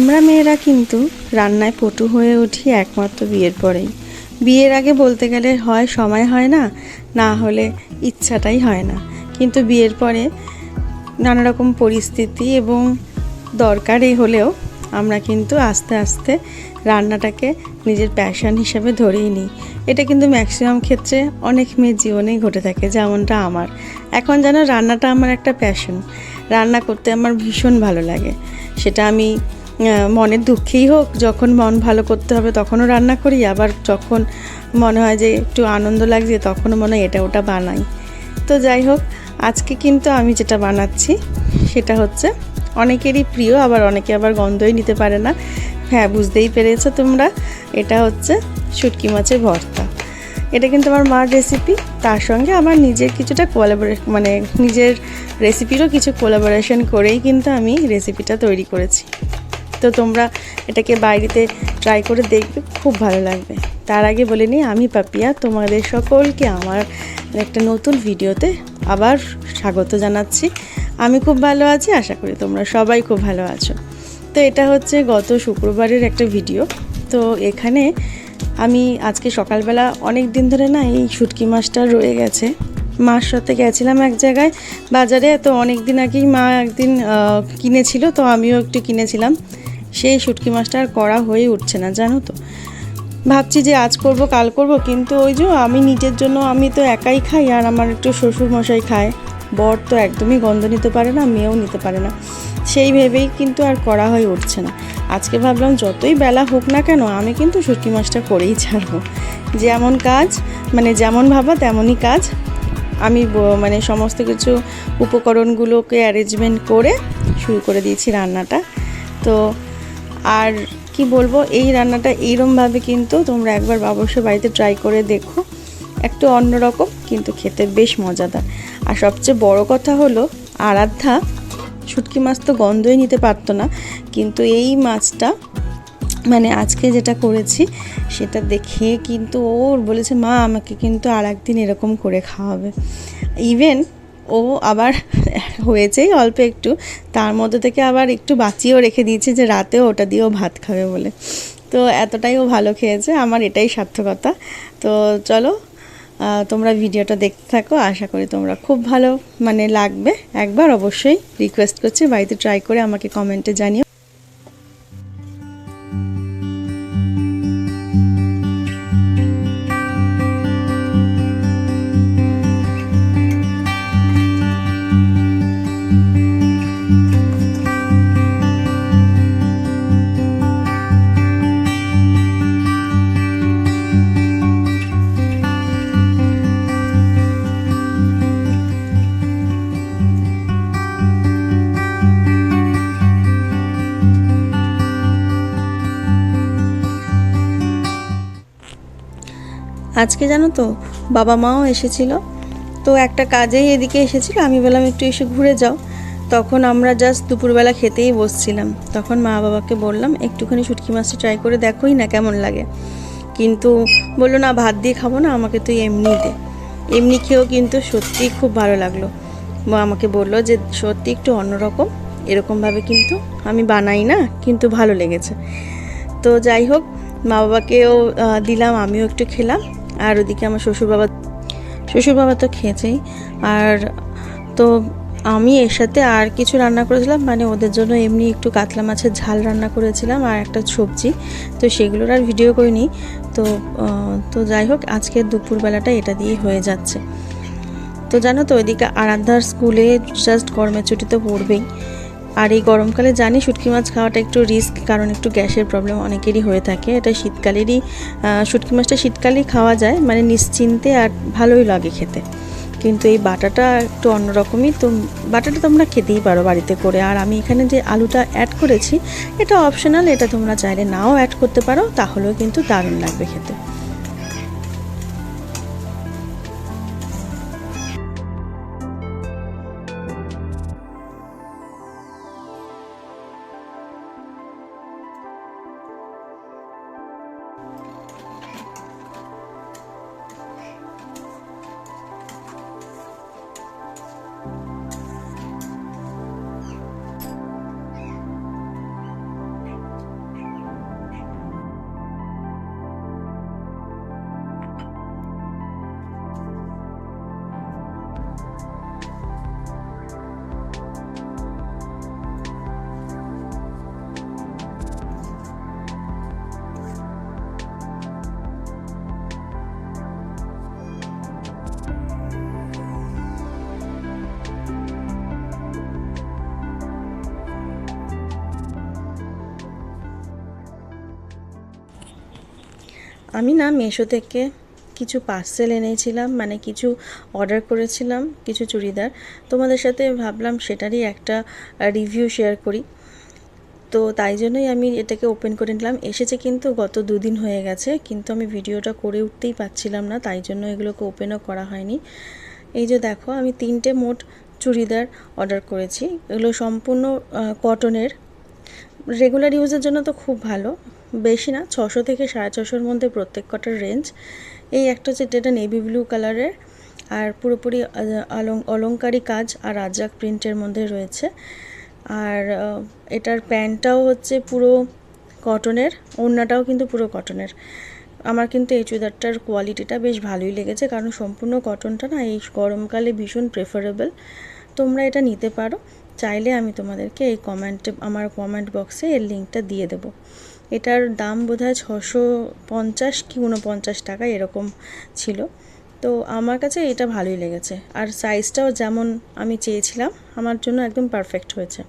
আমরা মেয়েরা কিন্তু রান্নায় পটু হয়ে উঠি একমাত্র বিয়ের পরেই। বিয়ের আগে বলতে গেলে হয় সময় হয় না, না হলে ইচ্ছাটাই হয় না। কিন্তু বিয়ের পরে নানা রকম পরিস্থিতি এবং দরকারই হলেও আমরা কিন্তু আস্তে আস্তে রান্নাটাকে নিজের প্যাশন হিসেবে ধরেই নিই। এটা কিন্তু ম্যাক্সিমাম ক্ষেত্রে অনেক মেয়ের জীবনেই ঘটে থাকে, যেমনটা আমার। এখন যেন রান্নাটা আমার একটা প্যাশন। রান্না করতে আমার ভীষণ ভালো লাগে। সেটা আমি মনের দুঃখেই হোক, যখন মন ভালো করতে হবে তখনও রান্না করি, আবার যখন মনে হয় যে একটু আনন্দ লাগছে তখনও মনে হয় এটা ওটা বানাই। তো যাই হোক, আজকে কিন্তু আমি যেটা বানাচ্ছি সেটা হচ্ছে অনেকেরই প্রিয়, আবার অনেকে আবার গন্ধই নিতে পারে না। হ্যাঁ, বুঝতেই পেরেছো তোমরা, এটা হচ্ছে শুটকি মাছের ভর্তা। এটা কিন্তু আমার মার রেসিপি, তার সঙ্গে আমার নিজের কিছুটা নিজের রেসিপিরও কিছু কোলাবোরেশন করেই কিন্তু আমি রেসিপিটা তৈরি করেছি। তো তোমরা এটাকে বাইরেতে ট্রাই করে দেখবে, খুব ভালো লাগবে। তার আগে বলে নিই, আমি পাপিয়া তোমাদের সকলকে আমার একটা নতুন ভিডিওতে আবার স্বাগত জানাচ্ছি। আমি খুব ভালো আছি, আশা করি তোমরা সবাই খুব ভালো আছো। তো এটা হচ্ছে গত শুক্রবারের একটা ভিডিও। তো এখানে আমি আজকে সকালবেলা অনেক দিন ধরে না এই শুটকি মাছটা রয়ে গেছে, মার সাথে গেছিলাম এক জায়গায় বাজারে। তো অনেক দিন আগেই মা একদিন কিনেছিল, তো আমিও একটু কিনেছিলাম। সেই শুটকি মাছটা আর করা হয়ে উঠছে না, জানো তো। ভাবছি যে আজ করব কাল করব, কিন্তু ওই যে আমি নিজের জন্য, আমি তো একাই খাই, আর আমার একটু শ্বশুর মশাই খায়। বর তো একদমই গন্ধ নিতে পারে না, মেয়েও নিতে পারে না। সেই ভেবেই কিন্তু আর করা হয়ে উঠছে না। আজকে ভাবলাম যতই বেলা হোক না কেন, আমি কিন্তু শুটকি মাছটা করেই ছাড়বো। যেমন কাজ, যেমন ভাবা তেমনই কাজ। আমি সমস্ত কিছু উপকরণগুলোকে অ্যারেঞ্জমেন্ট করে শুরু করে দিয়েছি রান্নাটা। তো আর কি বলবো, এই রান্নাটা এইরকমভাবে কিন্তু তোমরা একবার অবশ্যই বাড়িতে ট্রাই করে দেখো। একটু অন্যরকম, কিন্তু খেতে বেশ মজাদার। আর সবচেয়ে বড় কথা হলো, আরাধ্যা শুটকি মাছ তো গন্ধই নিতে পারতো না, কিন্তু এই মাছটা আজকে যেটা করেছি সেটা দেখে কিন্তু ওর বলেছে, মা আমাকে কিন্তু আর একদিন এরকম করে খাওয়াবে। ইভেন ও আবার হয়েছেই অল্প একটু, তার মধ্যে থেকে আবার একটু বাঁচিয়েও রেখে দিয়েছে যে রাতেও ওটা দিয়েও ভাত খাবে বলে। তো এতটাই ও ভালো খেয়েছে, আমার এটাই সার্থকতা। তো চলো, তোমরা ভিডিওটা দেখতে থাকো, আশা করি তোমরা খুব ভালো লাগবে। একবার অবশ্যই রিকোয়েস্ট করছি, বাড়িতে ট্রাই করে আমাকে কমেন্টে জানিও। আজকে জানো তো, বাবা মাও এসেছিল। তো একটা কাজেই এদিকে এসেছিল, আমি বললাম একটু এসে ঘুরে যাও। তখন আমরা জাস্ট দুপুরবেলা খেতেই বসছিলাম। তখন মা বাবাকে বললাম একটুখানি শুটকি মাছটা ট্রাই করে দেখোই না কেমন লাগে। কিন্তু বললো না, ভাত দিয়ে খাবো না, আমাকে তুই এমনি দে। এমনি খেয়েও কিন্তু সত্যিই খুব ভালো লাগলো। মা আমাকে বললো যে সত্যি একটু অন্যরকম, এরকমভাবে কিন্তু আমি বানাই না, কিন্তু ভালো লেগেছে। তো যাই হোক, মা বাবাকেও দিলাম, আমিও একটু খেলাম। আর ওদিকে আমার শ্বশুর বাবা তো খেয়েছেই। আর তো আমি এর সাথে আর কিছু রান্না করেছিলাম, ওদের জন্য এমনি একটু কাতলা মাছের ঝাল রান্না করেছিলাম আর একটা সবজি। তো সেগুলোর আর ভিডিও করিনি। তো যাই হোক, আজকের দুপুরবেলাটা এটা দিয়েই হয়ে যাচ্ছে। তো জানো তো, ওইদিকে আরাধ্যার স্কুলে জাস্ট গরমের ছুটি তো পড়বেই। আর এই গরমকালে জানি শুটকি মাছ খাওয়াটা একটু রিস্ক, কারণ একটু গ্যাসের প্রবলেম অনেকেরই হয়ে থাকে। এটা শীতকালেরই, শুটকি মাছটা শীতকালেই খাওয়া যায়, নিশ্চিন্তে, আর ভালোই লাগে খেতে। কিন্তু এই বাটাটা একটু অন্যরকমই। তো বাটাটা তোমরা খেতেই পারো বাড়িতে করে। আর আমি এখানে যে আলুটা অ্যাড করেছি, এটা অপশনাল, এটা তোমরা চাইলে নাও অ্যাড করতে পারো, তাহলেও কিন্তু দারুণ লাগবে খেতে। আমি না মিশো থেকে কিছু পার্সেল এনেছিলাম, মানে কিছু অর্ডার করেছিলাম, কিছু চুড়িদার। তোমাদের সাথে ভাবলাম সেটারই একটা রিভিউ শেয়ার করি। তো তাই জন্যই আমি এটাকে ওপেন করে নিলাম। এসেছে কিন্তু গত 2 দিন হয়ে গেছে, কিন্তু আমি ভিডিওটা করে উঠতেই পারছিলাম না, তাই জন্য এগুলোকে ওপেনও করা হয়নি। এই যে দেখো, আমি 3টে মোট চুড়িদার অর্ডার করেছি। এগুলো সম্পূর্ণ কটনের। রেগুলার ইউজের জন্য তো খুব ভালো, বেশি না, 600 থেকে 650-র মধ্যে প্রত্যেক কটার রেঞ্জ। এই একটা হচ্ছে যেটা নেভি ব্লু কালারের, আর পুরোপুরি অলংকারী কাজ আর রাজাক প্রিন্টের মধ্যে রয়েছে। আর এটার প্যান্টটাও হচ্ছে পুরো কটনের, ওড়নাটাও কিন্তু পুরো কটনের। আমার কিন্তু এই চুড়িদারটার কোয়ালিটিটা বেশ ভালোই লেগেছে, কারণ সম্পূর্ণ কটনটা না এই গরমকালে ভীষণ প্রেফারেবল। তোমরা এটা নিতে পারো, চাইলে আমি তোমাদেরকে এই আমার কমেন্ট বক্সে এর লিঙ্কটা দিয়ে দেবো। এটার দাম বোধহয় 650 কি 49 টাকা এরকম ছিল। তো আমার কাছে এটা ভালোই লেগেছে, আর সাইজটাও যেমন আমি চেয়েছিলাম আমার জন্য একদম পারফেক্ট হয়েছে।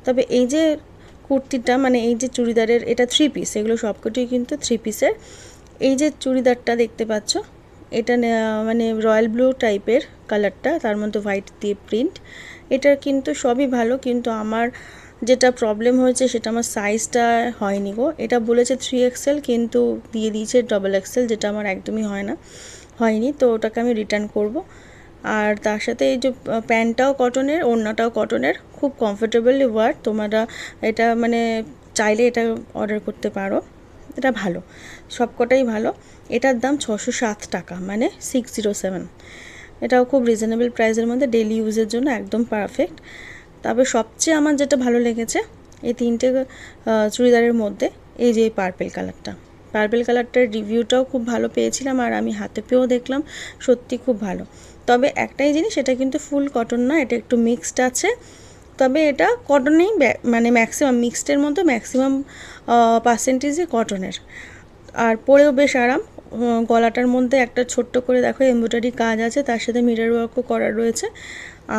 তবে এই যে কুর্তিটা, মানে এই যে চুড়িদারের, এটা 3 পিস, এগুলো সবকটিই কিন্তু 3 পিসের। এই যে চুড়িদারটা দেখতে পাচ্ছ, এটা মানে রয়্যাল ব্লু টাইপের কালারটা, তার মধ্যে হোয়াইট দিয়ে প্রিন্ট। এটার কিন্তু সবই ভালো, কিন্তু আমার যেটা প্রবলেম হয়েছে সেটা আমার সাইজটা হয়নি গো। এটা বলেছে 3XL, কিন্তু দিয়ে দিয়েছে XXL, যেটা আমার একদমই হয়নি। তো ওটাকে আমি রিটার্ন করব। আর তার সাথে এই যে প্যান্টটাও কটনের, ওড়নাটাও কটনের, খুব কমফোর্টেবলি ওয়ার। তোমরা এটা মানে চাইলে এটা অর্ডার করতে পারো, এটা ভালো, সবকটাই ভালো। এটার দাম 607 টাকা, মানে 607। এটাও খুব রিজনেবল প্রাইসের মধ্যে, ডেলি ইউজের জন্য একদম পারফেক্ট। তবে সবচেয়ে আমার যেটা ভালো লেগেছে এই 3টে চুড়িদারের মধ্যে, এই যে পার্পেল কালারটার রিভিউটাও খুব ভালো পেয়েছিলাম, আর আমি হাতে পেয়েও দেখলাম সত্যি খুব ভালো। তবে একটাই জিনিস, এটা কিন্তু ফুল কটন না, এটা একটু মিক্সড আছে। তবে এটা কটনেই, মানে ম্যাক্সিমাম মিক্সডের মধ্যে ম্যাক্সিমাম পার্সেন্টেজই কটনের। আর পরেও বেশ আরাম। গলাটার মধ্যে একটা ছোট্ট করে দেখো এমব্রয়ডারি কাজ আছে, তার সাথে মিরর ওয়ার্কও করা রয়েছে।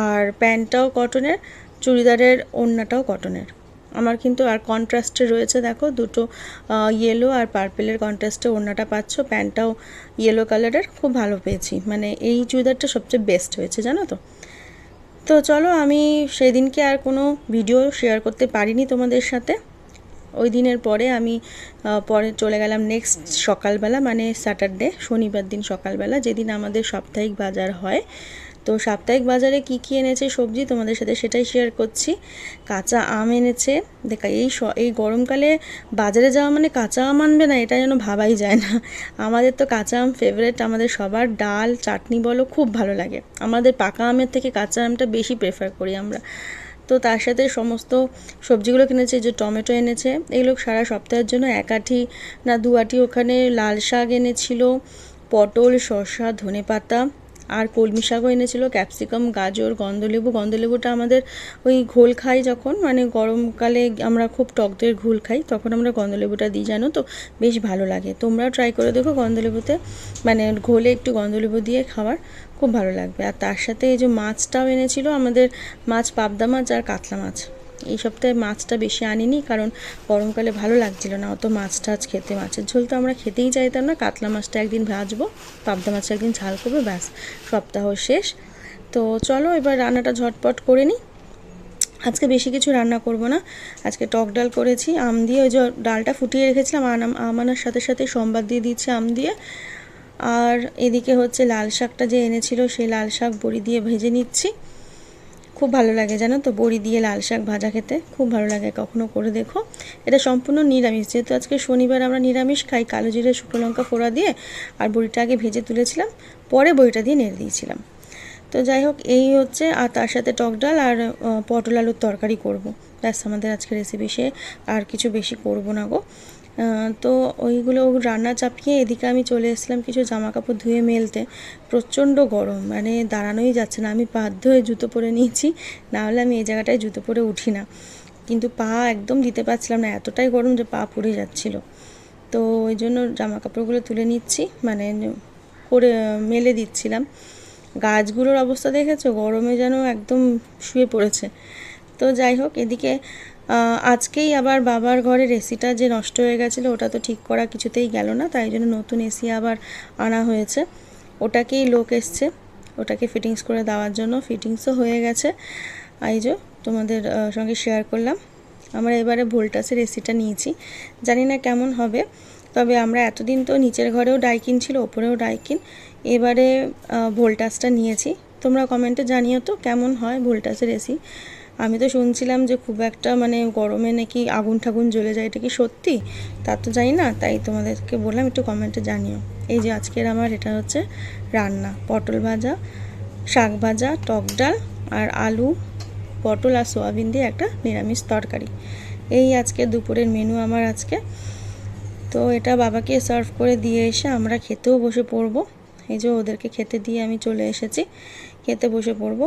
আর প্যান্টটাও কটনের, চুড়িদারের ওড়নাটাও কটনের। আমার কিন্তু আর কন্ট্রাস্টে রয়েছে, দেখো দুটো ইয়েলো আর পার্পেলের কন্ট্রাস্টে ওড়নাটা পাচ্ছ, প্যান্টটাও ইয়েলো কালারের, খুব ভালো পেয়েছি। মানে এই চুড়িদারটা সবচেয়ে বেস্ট হয়েছে, জানো তো। তো চলো, আমি সেদিনকে আর কোনো ভিডিও শেয়ার করতে পারিনি তোমাদের সাথে। ওই দিনের পরে আমি পরে চলে গেলাম নেক্সট সকালবেলা, মানে স্যাটারডে, শনিবার দিন সকালবেলা, যেদিন আমাদের সাপ্তাহিক বাজার হয়। তো সাপ্তাহিক বাজারে কি কি এনেছে সবজি তোমাদের সাথে সেটাই শেয়ার করছি। কাঁচা আম এনেছে। দেখা এই গরমকালে বাজারে যাওয়া মানে কাঁচা আম আনবে না, এটা যেন ভাবাই যায় না। আমাদের তো কাঁচা আম ফেভারিট, আমাদের সবার ডাল চাটনি বলো খুব ভালো লাগে। আমাদের পাকা আমের থেকে কাঁচা আমটা বেশি প্রেফার করি আমরা। তো তার সাথে সমস্ত সবজিগুলো কিনেছে, যে টমেটো এনেছে, এগুলো সারা সপ্তাহের জন্য 1 আঁটি না 2 আঁটি। ওখানে লাল শাক এনেছিল, পটল, শসা, ধনেপাতা, আর কলমি শাকও এনেছিল, ক্যাপসিকাম, গাজর, গন্ধলেবুটা আমাদের ওই ঘোল খাই যখন, মানে গরমকালে আমরা খুব টক দইয়ের ঘোল খাই, তখন আমরা গন্ধলেবুটা দিই, জানো তো, বেশ ভালো লাগে। তোমরাও ট্রাই করে দেখো গন্ধলেবুতে, মানে ঘোলে একটু গন্ধলেবু দিয়ে খাবার, খুব ভালো লাগবে। আর তার সাথে এই যে মাছটাও এনেছিল আমাদের, মাছ পাবদা মাছ আর কাতলা মাছ। এই সপ্তাহে মাছটা বেশি আনিনি, কারণ গরমকালে ভালো লাগছিল না অত মাছ টাছ খেতে। মাছের ঝোল তো আমরা খেতেই চাইতাম না। কাতলা মাছটা একদিন ভাজবো, পাবদা মাছটা একদিন ঝাল করবো, ব্যাস সপ্তাহ শেষ। তো চলো এবার রান্নাটা ঝটপট করে নিই। আজকে বেশি কিছু রান্না করব না, আজকে টক ডাল করেছি আম দিয়ে। ওই যে ডালটা ফুটিয়ে রেখেছিলাম, আম আনার সাথে সাথে সম্বাদ দিয়ে দিচ্ছি আম দিয়ে। আর এদিকে হচ্ছে লাল শাকটা যে এনেছিল, সেই লাল শাক বড়ি দিয়ে ভেজে নিচ্ছি। খুব ভালো লাগে জানো তো, বড়ি দিয়ে লাল শাক ভাজা খেতে খুব ভালো লাগে, কখনো করে দেখো। এটা সম্পূর্ণ নিরামিষ, যেহেতু আজকে শনিবার আমরা নিরামিষ খাই। কালো জিরে শুকনো লঙ্কা ফোড়া দিয়ে আর বড়িটা আগে ভেজে তুলেছিলাম, পরে বড়িটা দিয়ে নেড়ে দিয়েছিলাম। তো যাই হোক, এই হচ্ছে। আর তার সাথে টক ডাল আর পটল আলুর তরকারি করব, ব্যাস আমাদের আজকে রেসিপি। সে আর কিছু বেশি করব না গো। তো ওইগুলো রান্না চাপিয়ে এদিকে আমি চলে এসেছিলাম কিছু জামা কাপড় ধুয়ে মেলতে। প্রচণ্ড গরম, মানে দাঁড়ানোই যাচ্ছে না। আমি বাধ্য হয়ে জুতো পরে নিয়েছি, নাহলে আমি এই জায়গাটায় জুতো পরে উঠি না। কিন্তু পা একদম দিতে পারছিলাম না, এতটাই গরম যে পা পুড়ে যাচ্ছিল। তো ওই জন্য জামা কাপড়গুলো তুলে নিচ্ছি, মানে করে মেলে দিচ্ছিলাম। গাছগুলোর অবস্থা দেখেছো, গরমে যেন একদম শুয়ে পড়েছে। তো যাই হোক, এদিকে আজকেই আবার বাবার ঘরের এসিটা যে নষ্ট হয়ে গেছিলো ওটা তো ঠিক করা কিছুতেই গেল না, তাই জন্য নতুন এসি আবার আনা হয়েছে। ওটাকেই লোক এসছে ওটাকে ফিটিংস করে দেওয়ার জন্য, ফিটিংসও হয়ে গেছে। এই যে তোমাদের সঙ্গে শেয়ার করলাম। আমরা এবারে ভোল্টাসের এসিটা নিয়েছি, জানি না কেমন হবে, তবে আমরা এতদিন তো নিচের ঘরেও ডাইকিন ছিল, ওপরেও ডাইকিন, এবারে ভোল্টাসটা নিয়েছি। তোমরা কমেন্টে জানিও তো কেমন হয় ভোল্টাসের এসি। আমি তো শুনছিলাম যে খুব একটা মানে গরমে নাকি আগুন ঠাগুন জ্বলে যায়, এটা কি সত্যি তা তো জানি না, তাই তোমাদেরকে বললাম একটু কমেন্টে জানিও। এই যে আজকের আমার এটা হচ্ছে রান্না, পটল ভাজা, শাক ভাজা, টক ডাল আর আলু, পটল আর সোয়াবিন দিয়ে একটা নিরামিষ তরকারি। এই আজকে দুপুরের মেনু আমার আজকে। তো এটা বাবাকে সার্ভ করে দিয়ে এসে আমরা খেতেও বসে পড়বো। এই যে ওদেরকে খেতে দিয়ে আমি চলে এসেছি, খেতে বসে পড়বো।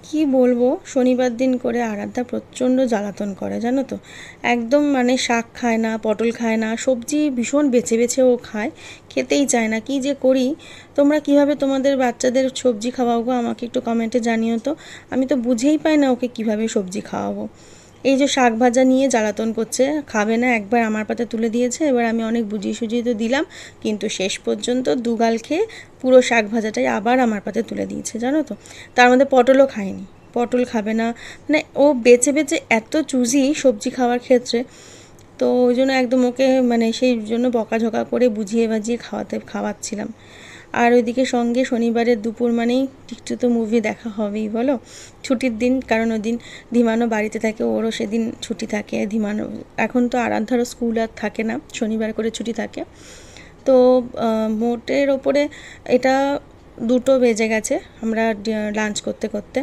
কি বলবো, শনিবার দিন করে আরাধ্যা প্রচণ্ড জ্বালাতন করে জানো তো, একদম মানে শাক খায় না, পটল খায় না, সবজি ভীষণ বেছে বেছে ও খায়, খেতেই চায় না। কি যে করি, তোমরা কিভাবে তোমাদের বাচ্চাদের সবজি খাওয়াও গো, আমাকে একটু কমেন্টে জানিও তো। আমি তো বুঝেই পাই না ওকে কিভাবে সবজি খাওয়াবো। এই যে শাক ভাজা নিয়ে জ্বালাতন করছে, খাবে না, একবার আমার পাতে তুলে দিয়েছে, এবার আমি অনেক বুঝিয়ে সুঝিয়ে তো দিলাম, কিন্তু শেষ পর্যন্ত দুগাল খেয়ে পুরো শাক ভাজাটাই আবার আমার পাতে তুলে দিয়েছে জানো তো। তার মধ্যে পটলও খায়নি, পটল খাবে না, মানে ও বেছে বেছে এত চুজি সবজি খাওয়ার ক্ষেত্রে। তো ওই জন্য একদম ওকে মানে সেই জন্য বকাঝকা করে বুঝিয়ে বাজিয়ে খাওয়াচ্ছিলাম। আর ওইদিকে সঙ্গে শনিবারের দুপুর মানেই একটু তো মুভি দেখা হবেই বলো, ছুটির দিন, কারণ ওই দিন ধীমানও বাড়িতে থাকে, ওরও সেদিন ছুটি থাকে। ধীমানও এখন তো আরাধ্যারও স্কুল আর থাকে না, শনিবার করে ছুটি থাকে। তো মোটের ওপরে এটা 2টো বেজে গেছে আমরা লাঞ্চ করতে করতে।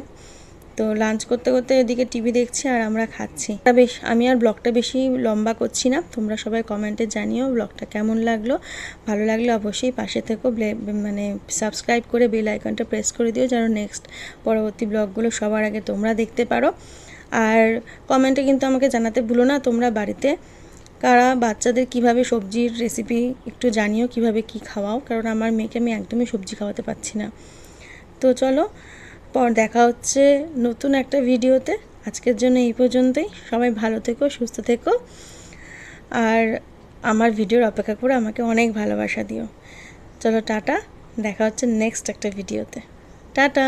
তো লাঞ্চ করতে করতে এদিকে টিভি দেখছি আর আমরা খাচ্ছি। আমি আর ব্লগটা বেশি লম্বা করছি না, তোমরা সবাই কমেন্টে জানিও ব্লগটা কেমন লাগলো। ভালো লাগলে অবশ্যই পাশে থেকো, মানে সাবস্ক্রাইব করে বেল আইকনটা প্রেস করে দিও, যেন নেক্সট পরবর্তী ব্লগগুলো সবার আগে তোমরা দেখতে পারো। আর কমেন্টে কিন্তু আমাকে জানাতে ভুলো না তোমরা বাড়িতে কারা বাচ্চাদের কিভাবে সবজির রেসিপি একটু জানিও, কিভাবে কি খাওয়াও, কারণ আমার মেয়েকে আমি একদমই সবজি খাওয়াতে পারছি না। তো চলো দেখা হচ্ছে নতুন একটা ভিডিওতে। আজকের জন্য এই পর্যন্তই। সবাই ভালো থেকো, সুস্থ থেকো, আর আমার ভিডিওর অপেক্ষা করে আমাকে অনেক ভালোবাসা দিও। চলো টাটা, দেখা হচ্ছে নেক্সট একটা ভিডিওতে। টাটা।